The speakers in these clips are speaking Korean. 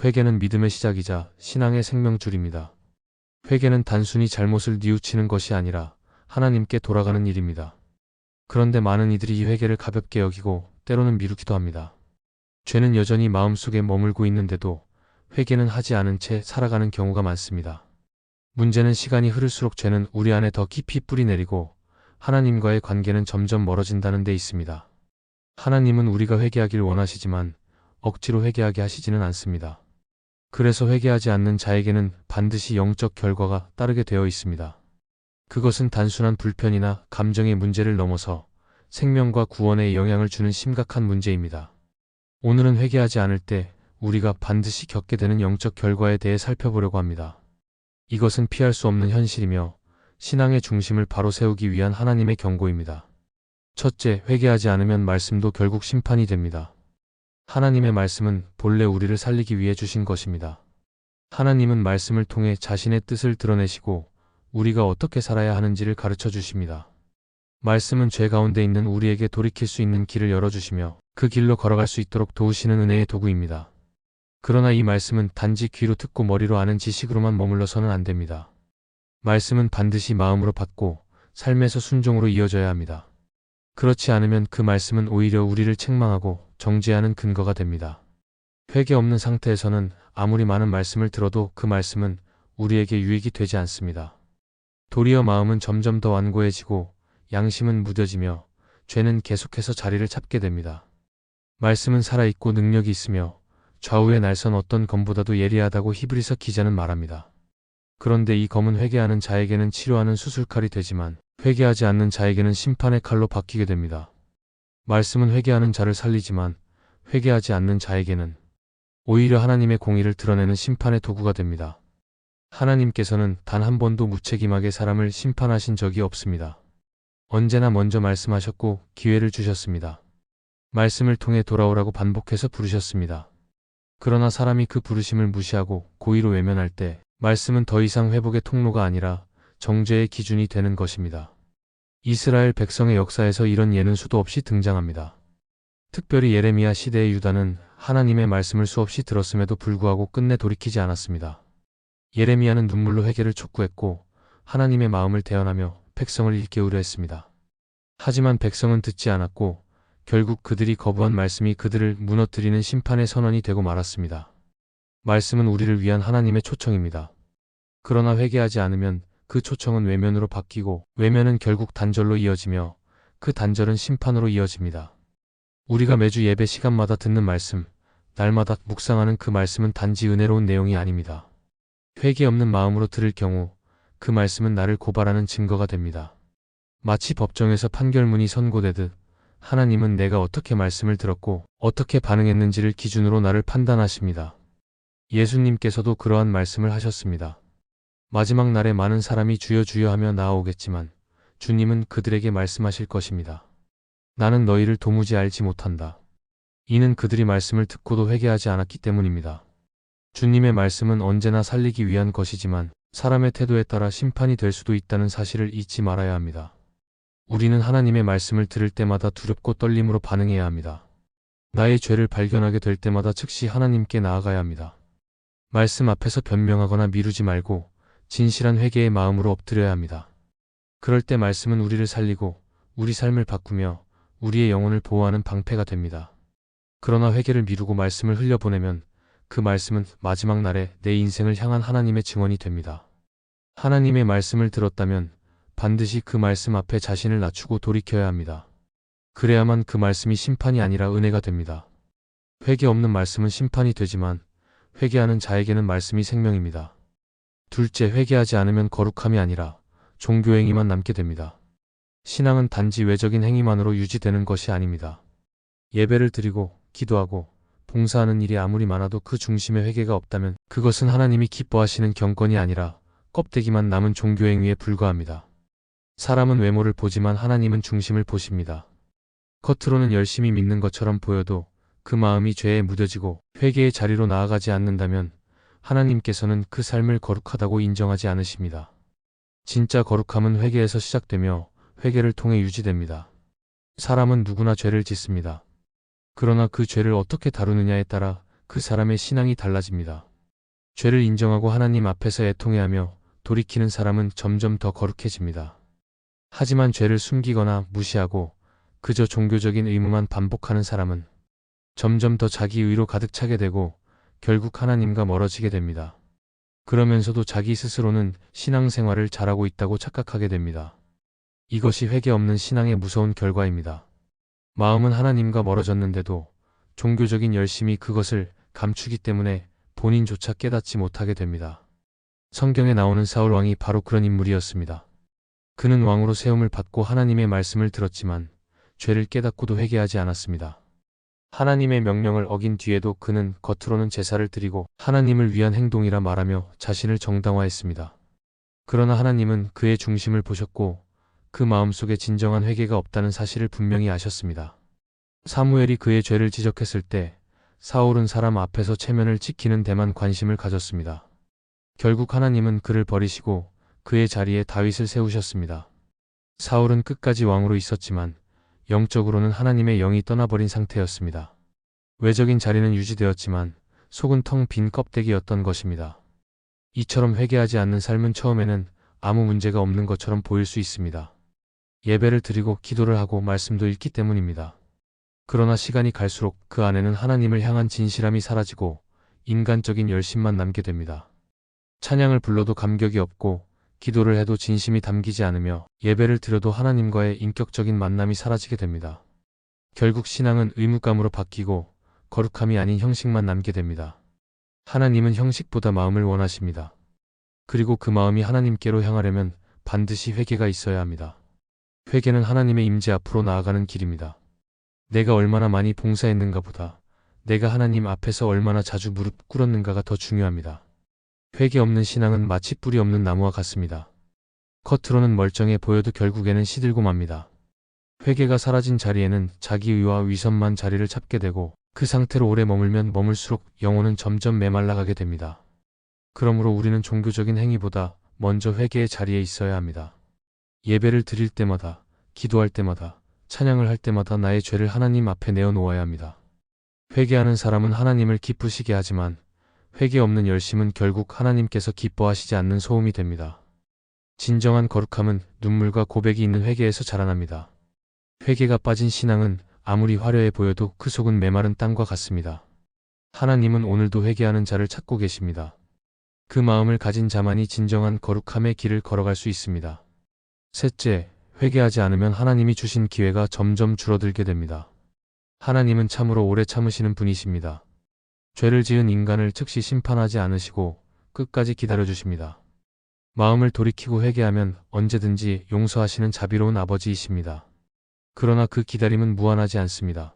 회개는 믿음의 시작이자 신앙의 생명줄입니다. 회개는 단순히 잘못을 뉘우치는 것이 아니라 하나님께 돌아가는 일입니다. 그런데 많은 이들이 이 회개를 가볍게 여기고 때로는 미루기도 합니다. 죄는 여전히 마음속에 머물고 있는데도 회개는 하지 않은 채 살아가는 경우가 많습니다. 문제는 시간이 흐를수록 죄는 우리 안에 더 깊이 뿌리내리고 하나님과의 관계는 점점 멀어진다는 데 있습니다. 하나님은 우리가 회개하길 원하시지만 억지로 회개하게 하시지는 않습니다. 그래서 회개하지 않는 자에게는 반드시 영적 결과가 따르게 되어 있습니다. 그것은 단순한 불편이나 감정의 문제를 넘어서 생명과 구원에 영향을 주는 심각한 문제입니다. 오늘은 회개하지 않을 때 우리가 반드시 겪게 되는 영적 결과에 대해 살펴보려고 합니다. 이것은 피할 수 없는 현실이며 신앙의 중심을 바로 세우기 위한 하나님의 경고입니다. 첫째, 회개하지 않으면 말씀도 결국 심판이 됩니다. 하나님의 말씀은 본래 우리를 살리기 위해 주신 것입니다. 하나님은 말씀을 통해 자신의 뜻을 드러내시고 우리가 어떻게 살아야 하는지를 가르쳐 주십니다. 말씀은 죄 가운데 있는 우리에게 돌이킬 수 있는 길을 열어주시며 그 길로 걸어갈 수 있도록 도우시는 은혜의 도구입니다. 그러나 이 말씀은 단지 귀로 듣고 머리로 아는 지식으로만 머물러서는 안 됩니다. 말씀은 반드시 마음으로 받고 삶에서 순종으로 이어져야 합니다. 그렇지 않으면 그 말씀은 오히려 우리를 책망하고 정죄하는 근거가 됩니다. 회개 없는 상태에서는 아무리 많은 말씀을 들어도 그 말씀은 우리에게 유익이 되지 않습니다. 도리어 마음은 점점 더 완고해지고 양심은 무뎌지며 죄는 계속해서 자리를 잡게 됩니다. 말씀은 살아있고 능력이 있으며 좌우에 날선 어떤 검보다도 예리하다고 히브리서 기자는 말합니다. 그런데 이 검은 회개하는 자에게는 치료하는 수술칼이 되지만 회개하지 않는 자에게는 심판의 칼로 바뀌게 됩니다. 말씀은 회개하는 자를 살리지만 회개하지 않는 자에게는 오히려 하나님의 공의를 드러내는 심판의 도구가 됩니다. 하나님께서는 단 한 번도 무책임하게 사람을 심판하신 적이 없습니다. 언제나 먼저 말씀하셨고 기회를 주셨습니다. 말씀을 통해 돌아오라고 반복해서 부르셨습니다. 그러나 사람이 그 부르심을 무시하고 고의로 외면할 때 말씀은 더 이상 회복의 통로가 아니라 정죄의 기준이 되는 것입니다. 이스라엘 백성의 역사에서 이런 예는 수도 없이 등장합니다. 특별히 예레미야 시대의 유다는 하나님의 말씀을 수없이 들었음에도 불구하고 끝내 돌이키지 않았습니다. 예레미야는 눈물로 회개를 촉구했고 하나님의 마음을 대언하며 백성을 일깨우려 했습니다. 하지만 백성은 듣지 않았고 결국 그들이 거부한 말씀이 그들을 무너뜨리는 심판의 선언이 되고 말았습니다. 말씀은 우리를 위한 하나님의 초청입니다. 그러나 회개하지 않으면 그 초청은 외면으로 바뀌고 외면은 결국 단절로 이어지며 그 단절은 심판으로 이어집니다. 우리가 매주 예배 시간마다 듣는 말씀, 날마다 묵상하는 그 말씀은 단지 은혜로운 내용이 아닙니다. 회개 없는 마음으로 들을 경우 그 말씀은 나를 고발하는 증거가 됩니다. 마치 법정에서 판결문이 선고되듯 하나님은 내가 어떻게 말씀을 들었고 어떻게 반응했는지를 기준으로 나를 판단하십니다. 예수님께서도 그러한 말씀을 하셨습니다. 마지막 날에 많은 사람이 주여 주여 하며 나아오겠지만 주님은 그들에게 말씀하실 것입니다. 나는 너희를 도무지 알지 못한다. 이는 그들이 말씀을 듣고도 회개하지 않았기 때문입니다. 주님의 말씀은 언제나 살리기 위한 것이지만 사람의 태도에 따라 심판이 될 수도 있다는 사실을 잊지 말아야 합니다. 우리는 하나님의 말씀을 들을 때마다 두렵고 떨림으로 반응해야 합니다. 나의 죄를 발견하게 될 때마다 즉시 하나님께 나아가야 합니다. 말씀 앞에서 변명하거나 미루지 말고 진실한 회개의 마음으로 엎드려야 합니다. 그럴 때 말씀은 우리를 살리고 우리 삶을 바꾸며 우리의 영혼을 보호하는 방패가 됩니다. 그러나 회개를 미루고 말씀을 흘려보내면 그 말씀은 마지막 날에 내 인생을 향한 하나님의 증언이 됩니다. 하나님의 말씀을 들었다면 반드시 그 말씀 앞에 자신을 낮추고 돌이켜야 합니다. 그래야만 그 말씀이 심판이 아니라 은혜가 됩니다. 회개 없는 말씀은 심판이 되지만 회개하는 자에게는 말씀이 생명입니다. 둘째, 회개하지 않으면 거룩함이 아니라 종교행위만 남게 됩니다. 신앙은 단지 외적인 행위만으로 유지되는 것이 아닙니다. 예배를 드리고 기도하고 봉사하는 일이 아무리 많아도 그 중심에 회개가 없다면 그것은 하나님이 기뻐하시는 경건이 아니라 껍데기만 남은 종교행위에 불과합니다. 사람은 외모를 보지만 하나님은 중심을 보십니다. 겉으로는 열심히 믿는 것처럼 보여도 그 마음이 죄에 무뎌지고 회개의 자리로 나아가지 않는다면 하나님께서는 그 삶을 거룩하다고 인정하지 않으십니다. 진짜 거룩함은 회개에서 시작되며 회개를 통해 유지됩니다. 사람은 누구나 죄를 짓습니다. 그러나 그 죄를 어떻게 다루느냐에 따라 그 사람의 신앙이 달라집니다. 죄를 인정하고 하나님 앞에서 애통해하며 돌이키는 사람은 점점 더 거룩해집니다. 하지만 죄를 숨기거나 무시하고 그저 종교적인 의무만 반복하는 사람은 점점 더 자기의로 가득 차게 되고 결국 하나님과 멀어지게 됩니다. 그러면서도 자기 스스로는 신앙생활을 잘하고 있다고 착각하게 됩니다. 이것이 회개 없는 신앙의 무서운 결과입니다. 마음은 하나님과 멀어졌는데도 종교적인 열심이 그것을 감추기 때문에 본인조차 깨닫지 못하게 됩니다. 성경에 나오는 사울 왕이 바로 그런 인물이었습니다. 그는 왕으로 세움을 받고 하나님의 말씀을 들었지만 죄를 깨닫고도 회개하지 않았습니다. 하나님의 명령을 어긴 뒤에도 그는 겉으로는 제사를 드리고 하나님을 위한 행동이라 말하며 자신을 정당화했습니다. 그러나 하나님은 그의 중심을 보셨고 그 마음속에 진정한 회개가 없다는 사실을 분명히 아셨습니다. 사무엘이 그의 죄를 지적했을 때 사울은 사람 앞에서 체면을 지키는 데만 관심을 가졌습니다. 결국 하나님은 그를 버리시고 그의 자리에 다윗을 세우셨습니다. 사울은 끝까지 왕으로 있었지만 영적으로는 하나님의 영이 떠나버린 상태였습니다. 외적인 자리는 유지되었지만 속은 텅 빈 껍데기였던 것입니다. 이처럼 회개하지 않는 삶은 처음에는 아무 문제가 없는 것처럼 보일 수 있습니다. 예배를 드리고 기도를 하고 말씀도 읽기 때문입니다. 그러나 시간이 갈수록 그 안에는 하나님을 향한 진실함이 사라지고 인간적인 열심만 남게 됩니다. 찬양을 불러도 감격이 없고 기도를 해도 진심이 담기지 않으며 예배를 드려도 하나님과의 인격적인 만남이 사라지게 됩니다. 결국 신앙은 의무감으로 바뀌고 거룩함이 아닌 형식만 남게 됩니다. 하나님은 형식보다 마음을 원하십니다. 그리고 그 마음이 하나님께로 향하려면 반드시 회개가 있어야 합니다. 회개는 하나님의 임재 앞으로 나아가는 길입니다. 내가 얼마나 많이 봉사했는가 보다 내가 하나님 앞에서 얼마나 자주 무릎 꿇었는가가 더 중요합니다. 회개 없는 신앙은 마치 뿌리 없는 나무와 같습니다. 겉으로는 멀쩡해 보여도 결국에는 시들고 맙니다. 회개가 사라진 자리에는 자기의와 위선만 자리를 잡게 되고 그 상태로 오래 머물면 머물수록 영혼은 점점 메말라가게 됩니다. 그러므로 우리는 종교적인 행위보다 먼저 회개의 자리에 있어야 합니다. 예배를 드릴 때마다, 기도할 때마다, 찬양을 할 때마다 나의 죄를 하나님 앞에 내어놓아야 합니다. 회개하는 사람은 하나님을 기쁘시게 하지만 회개 없는 열심은 결국 하나님께서 기뻐하시지 않는 소음이 됩니다. 진정한 거룩함은 눈물과 고백이 있는 회개에서 자라납니다. 회개가 빠진 신앙은 아무리 화려해 보여도 그 속은 메마른 땅과 같습니다. 하나님은 오늘도 회개하는 자를 찾고 계십니다. 그 마음을 가진 자만이 진정한 거룩함의 길을 걸어갈 수 있습니다. 셋째, 회개하지 않으면 하나님이 주신 기회가 점점 줄어들게 됩니다. 하나님은 참으로 오래 참으시는 분이십니다. 죄를 지은 인간을 즉시 심판하지 않으시고 끝까지 기다려주십니다. 마음을 돌이키고 회개하면 언제든지 용서하시는 자비로운 아버지이십니다. 그러나 그 기다림은 무한하지 않습니다.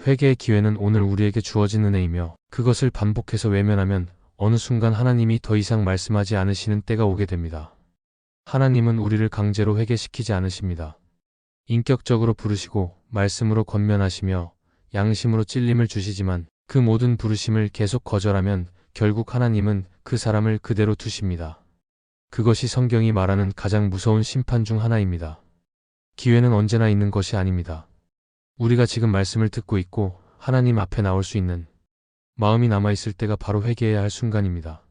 회개의 기회는 오늘 우리에게 주어진 은혜이며 그것을 반복해서 외면하면 어느 순간 하나님이 더 이상 말씀하지 않으시는 때가 오게 됩니다. 하나님은 우리를 강제로 회개시키지 않으십니다. 인격적으로 부르시고 말씀으로 권면하시며 양심으로 찔림을 주시지만 그 모든 부르심을 계속 거절하면 결국 하나님은 그 사람을 그대로 두십니다. 그것이 성경이 말하는 가장 무서운 심판 중 하나입니다. 기회는 언제나 있는 것이 아닙니다. 우리가 지금 말씀을 듣고 있고 하나님 앞에 나올 수 있는 마음이 남아있을 때가 바로 회개해야 할 순간입니다.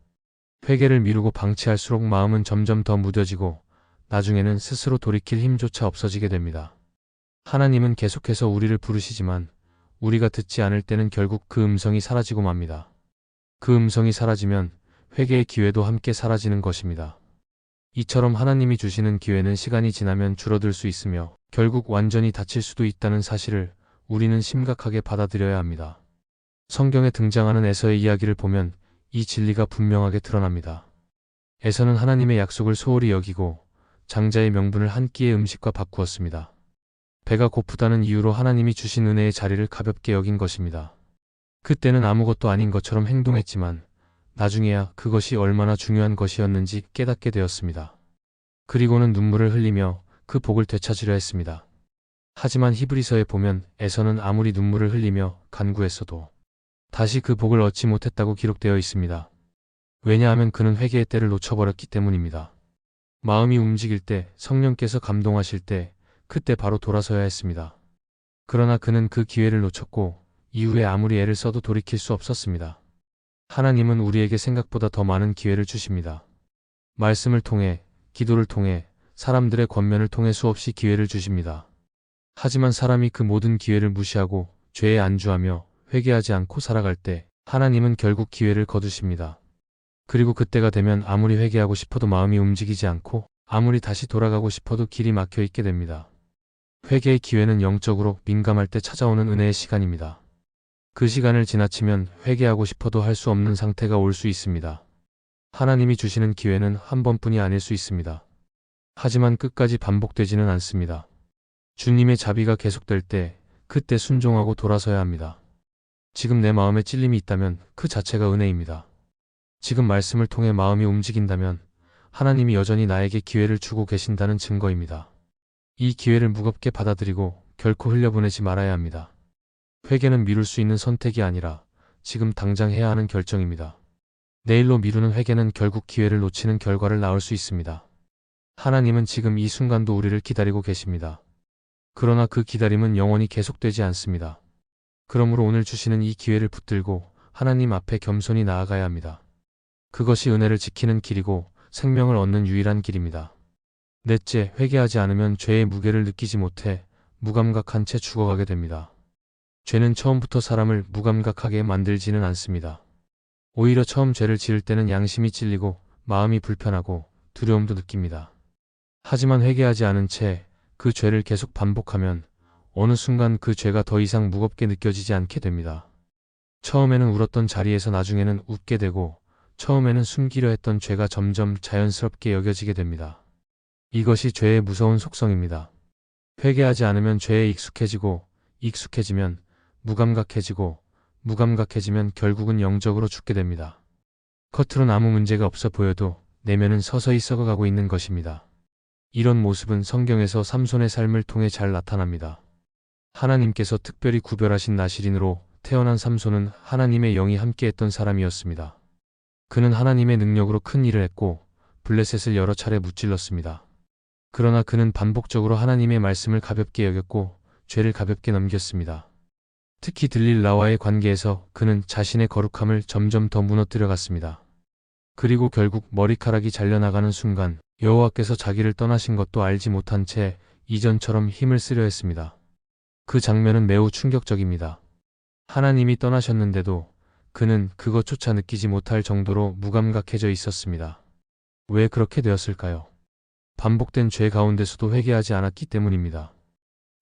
회개를 미루고 방치할수록 마음은 점점 더 무뎌지고 나중에는 스스로 돌이킬 힘조차 없어지게 됩니다. 하나님은 계속해서 우리를 부르시지만 우리가 듣지 않을 때는 결국 그 음성이 사라지고 맙니다. 그 음성이 사라지면 회개의 기회도 함께 사라지는 것입니다. 이처럼 하나님이 주시는 기회는 시간이 지나면 줄어들 수 있으며 결국 완전히 닫힐 수도 있다는 사실을 우리는 심각하게 받아들여야 합니다. 성경에 등장하는 에서의 이야기를 보면 이 진리가 분명하게 드러납니다. 에서는 하나님의 약속을 소홀히 여기고 장자의 명분을 한 끼의 음식과 바꾸었습니다. 배가 고프다는 이유로 하나님이 주신 은혜의 자리를 가볍게 여긴 것입니다. 그때는 아무것도 아닌 것처럼 행동했지만 나중에야 그것이 얼마나 중요한 것이었는지 깨닫게 되었습니다. 그리고는 눈물을 흘리며 그 복을 되찾으려 했습니다. 하지만 히브리서에 보면 에서는 아무리 눈물을 흘리며 간구했어도 다시 그 복을 얻지 못했다고 기록되어 있습니다. 왜냐하면 그는 회개의 때를 놓쳐버렸기 때문입니다. 마음이 움직일 때, 성령께서 감동하실 때, 그때 바로 돌아서야 했습니다. 그러나 그는 그 기회를 놓쳤고 이후에 아무리 애를 써도 돌이킬 수 없었습니다. 하나님은 우리에게 생각보다 더 많은 기회를 주십니다. 말씀을 통해, 기도를 통해, 사람들의 권면을 통해 수없이 기회를 주십니다. 하지만 사람이 그 모든 기회를 무시하고 죄에 안주하며 회개하지 않고 살아갈 때 하나님은 결국 기회를 거두십니다. 그리고 그때가 되면 아무리 회개하고 싶어도 마음이 움직이지 않고 아무리 다시 돌아가고 싶어도 길이 막혀 있게 됩니다. 회개의 기회는 영적으로 민감할 때 찾아오는 은혜의 시간입니다. 그 시간을 지나치면 회개하고 싶어도 할 수 없는 상태가 올 수 있습니다. 하나님이 주시는 기회는 한 번뿐이 아닐 수 있습니다. 하지만 끝까지 반복되지는 않습니다. 주님의 자비가 계속될 때 그때 순종하고 돌아서야 합니다. 지금 내 마음에 찔림이 있다면 그 자체가 은혜입니다. 지금 말씀을 통해 마음이 움직인다면 하나님이 여전히 나에게 기회를 주고 계신다는 증거입니다. 이 기회를 무겁게 받아들이고 결코 흘려보내지 말아야 합니다. 회개는 미룰 수 있는 선택이 아니라 지금 당장 해야 하는 결정입니다. 내일로 미루는 회개는 결국 기회를 놓치는 결과를 낳을 수 있습니다. 하나님은 지금 이 순간도 우리를 기다리고 계십니다. 그러나 그 기다림은 영원히 계속되지 않습니다. 그러므로 오늘 주시는 이 기회를 붙들고 하나님 앞에 겸손히 나아가야 합니다. 그것이 은혜를 지키는 길이고 생명을 얻는 유일한 길입니다. 넷째, 회개하지 않으면 죄의 무게를 느끼지 못해 무감각한 채 죽어가게 됩니다. 죄는 처음부터 사람을 무감각하게 만들지는 않습니다. 오히려 처음 죄를 지을 때는 양심이 찔리고 마음이 불편하고 두려움도 느낍니다. 하지만 회개하지 않은 채 그 죄를 계속 반복하면 어느 순간 그 죄가 더 이상 무겁게 느껴지지 않게 됩니다. 처음에는 울었던 자리에서 나중에는 웃게 되고 처음에는 숨기려 했던 죄가 점점 자연스럽게 여겨지게 됩니다. 이것이 죄의 무서운 속성입니다. 회개하지 않으면 죄에 익숙해지고 익숙해지면 무감각해지고 무감각해지면 결국은 영적으로 죽게 됩니다. 겉으로는 아무 문제가 없어 보여도 내면은 서서히 썩어가고 있는 것입니다. 이런 모습은 성경에서 삼손의 삶을 통해 잘 나타납니다. 하나님께서 특별히 구별하신 나실인으로 태어난 삼손은 하나님의 영이 함께했던 사람이었습니다. 그는 하나님의 능력으로 큰 일을 했고 블레셋을 여러 차례 무찔렀습니다. 그러나 그는 반복적으로 하나님의 말씀을 가볍게 여겼고 죄를 가볍게 넘겼습니다. 특히 들릴라와의 관계에서 그는 자신의 거룩함을 점점 더 무너뜨려 갔습니다. 그리고 결국 머리카락이 잘려나가는 순간 여호와께서 자기를 떠나신 것도 알지 못한 채 이전처럼 힘을 쓰려 했습니다. 그 장면은 매우 충격적입니다. 하나님이 떠나셨는데도 그는 그것조차 느끼지 못할 정도로 무감각해져 있었습니다. 왜 그렇게 되었을까요? 반복된 죄 가운데서도 회개하지 않았기 때문입니다.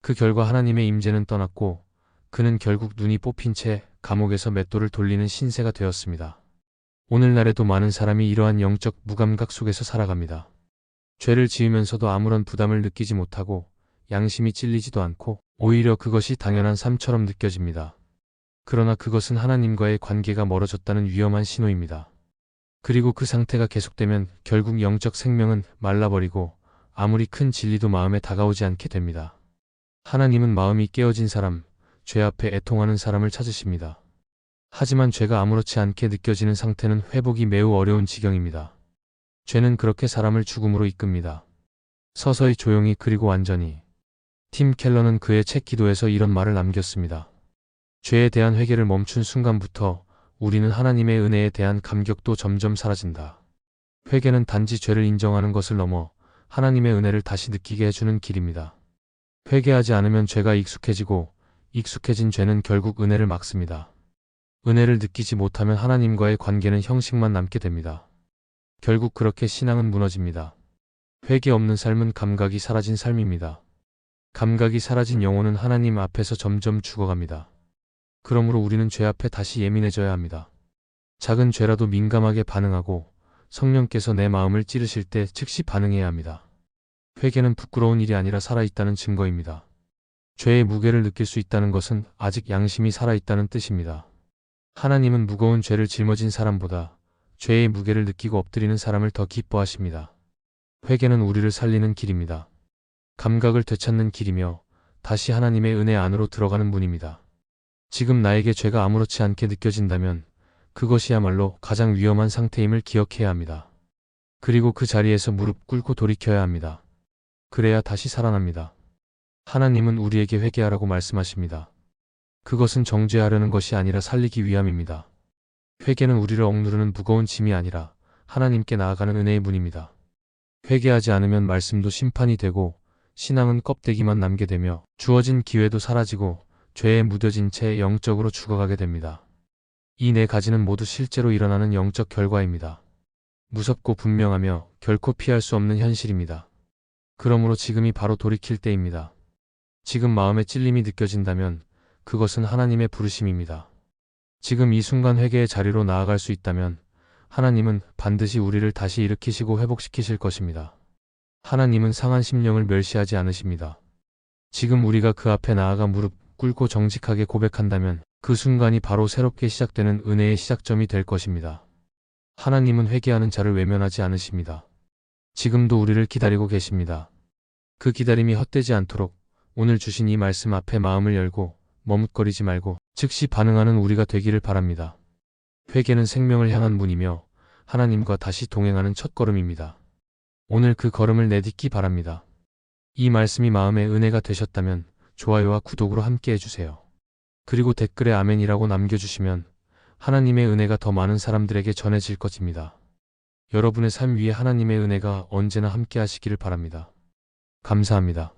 그 결과 하나님의 임재는 떠났고 그는 결국 눈이 뽑힌 채 감옥에서 맷돌을 돌리는 신세가 되었습니다. 오늘날에도 많은 사람이 이러한 영적 무감각 속에서 살아갑니다. 죄를 지으면서도 아무런 부담을 느끼지 못하고 양심이 찔리지도 않고 오히려 그것이 당연한 삶처럼 느껴집니다. 그러나 그것은 하나님과의 관계가 멀어졌다는 위험한 신호입니다. 그리고 그 상태가 계속되면 결국 영적 생명은 말라버리고 아무리 큰 진리도 마음에 다가오지 않게 됩니다. 하나님은 마음이 깨어진 사람, 죄 앞에 애통하는 사람을 찾으십니다. 하지만 죄가 아무렇지 않게 느껴지는 상태는 회복이 매우 어려운 지경입니다. 죄는 그렇게 사람을 죽음으로 이끕니다. 서서히 조용히 그리고 완전히. 팀 켈러는 그의 책 기도에서 이런 말을 남겼습니다. 죄에 대한 회개를 멈춘 순간부터 우리는 하나님의 은혜에 대한 감격도 점점 사라진다. 회개는 단지 죄를 인정하는 것을 넘어 하나님의 은혜를 다시 느끼게 해주는 길입니다. 회개하지 않으면 죄가 익숙해지고 익숙해진 죄는 결국 은혜를 막습니다. 은혜를 느끼지 못하면 하나님과의 관계는 형식만 남게 됩니다. 결국 그렇게 신앙은 무너집니다. 회개 없는 삶은 감각이 사라진 삶입니다. 감각이 사라진 영혼은 하나님 앞에서 점점 죽어갑니다. 그러므로 우리는 죄 앞에 다시 예민해져야 합니다. 작은 죄라도 민감하게 반응하고 성령께서 내 마음을 찌르실 때 즉시 반응해야 합니다. 회개는 부끄러운 일이 아니라 살아있다는 증거입니다. 죄의 무게를 느낄 수 있다는 것은 아직 양심이 살아있다는 뜻입니다. 하나님은 무거운 죄를 짊어진 사람보다 죄의 무게를 느끼고 엎드리는 사람을 더 기뻐하십니다. 회개는 우리를 살리는 길입니다. 감각을 되찾는 길이며 다시 하나님의 은혜 안으로 들어가는 문입니다. 지금 나에게 죄가 아무렇지 않게 느껴진다면 그것이야말로 가장 위험한 상태임을 기억해야 합니다. 그리고 그 자리에서 무릎 꿇고 돌이켜야 합니다. 그래야 다시 살아납니다. 하나님은 우리에게 회개하라고 말씀하십니다. 그것은 정죄하려는 것이 아니라 살리기 위함입니다. 회개는 우리를 억누르는 무거운 짐이 아니라 하나님께 나아가는 은혜의 문입니다. 회개하지 않으면 말씀도 심판이 되고 신앙은 껍데기만 남게 되며 주어진 기회도 사라지고 죄에 무뎌진 채 영적으로 죽어가게 됩니다. 이 네 가지는 모두 실제로 일어나는 영적 결과입니다. 무섭고 분명하며 결코 피할 수 없는 현실입니다. 그러므로 지금이 바로 돌이킬 때입니다. 지금 마음에 찔림이 느껴진다면 그것은 하나님의 부르심입니다. 지금 이 순간 회개의 자리로 나아갈 수 있다면 하나님은 반드시 우리를 다시 일으키시고 회복시키실 것입니다. 하나님은 상한 심령을 멸시하지 않으십니다. 지금 우리가 그 앞에 나아가 무릎 꿇고 정직하게 고백한다면 그 순간이 바로 새롭게 시작되는 은혜의 시작점이 될 것입니다. 하나님은 회개하는 자를 외면하지 않으십니다. 지금도 우리를 기다리고 계십니다. 그 기다림이 헛되지 않도록 오늘 주신 이 말씀 앞에 마음을 열고 머뭇거리지 말고 즉시 반응하는 우리가 되기를 바랍니다. 회개는 생명을 향한 문이며 하나님과 다시 동행하는 첫걸음입니다. 오늘 그 걸음을 내딛기 바랍니다. 이 말씀이 마음의 은혜가 되셨다면 좋아요와 구독으로 함께 해주세요. 그리고 댓글에 아멘이라고 남겨주시면 하나님의 은혜가 더 많은 사람들에게 전해질 것입니다. 여러분의 삶 위에 하나님의 은혜가 언제나 함께 하시기를 바랍니다. 감사합니다.